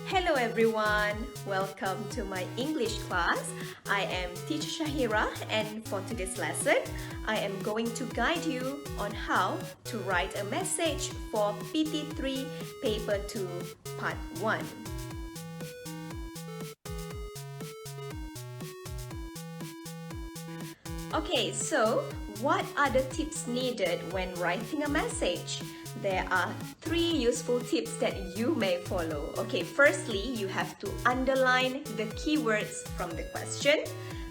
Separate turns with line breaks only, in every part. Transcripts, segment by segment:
Hello everyone, welcome to my English class. I am teacher Shahirah, and for today's lesson, I am going to guide you on how to write a message for PT3 Paper 2 Part 1. Okay, so what are the tips needed when writing a message? There are 3 useful tips that you may follow. Okay, firstly, you have to underline the keywords from the question.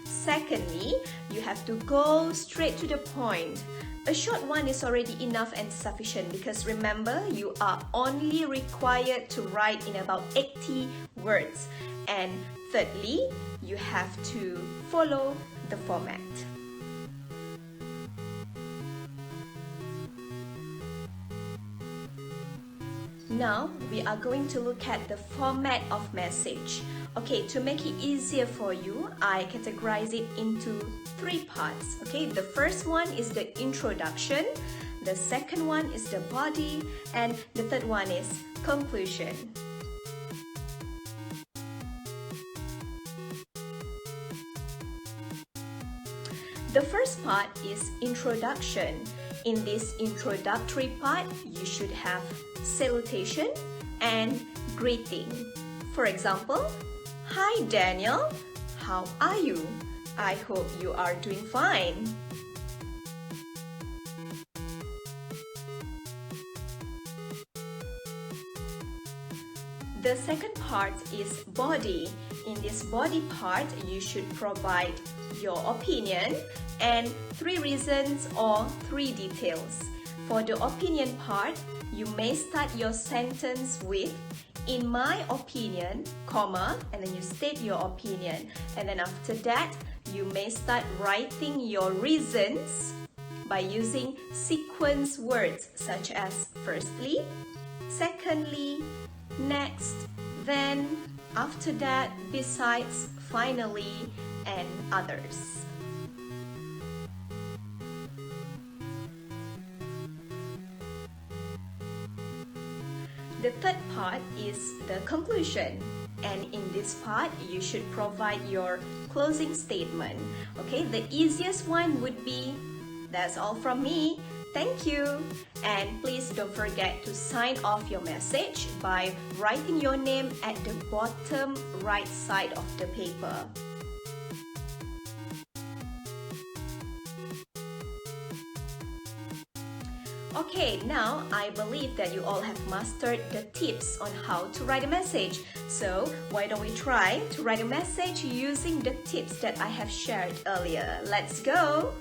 Secondly, you have to go straight to the point. A short one is already enough and sufficient because remember, you are only required to write in about 80 words. And thirdly, you have to follow the format. Now, we are going to look at the format of message. Okay, to make it easier for you, I categorize it into 3 parts. Okay, the first one is the introduction, the second one is the body, and the third one is conclusion. The first part is introduction. In this introductory part, you should have salutation and greeting. For example, "Hi Daniel, how are you? I hope you are doing fine." The second part is body. In this body part, you should provide your opinion and 3 reasons or 3 details. For the opinion part, you may start your sentence with "in my opinion," comma, and then you state your opinion. And then after that, you may start writing your reasons by using sequence words such as firstly, secondly, next, then, after that, besides, finally, and others. The third part is the conclusion, and in this part you should provide your closing statement. Okay, the easiest one would be, "That's all from me. Thank you." And please don't forget to sign off your message by writing your name at the bottom right side of the paper. Okay, now I believe that you all have mastered the tips on how to write a message. So why don't we try to write a message using the tips that I have shared earlier? Let's go!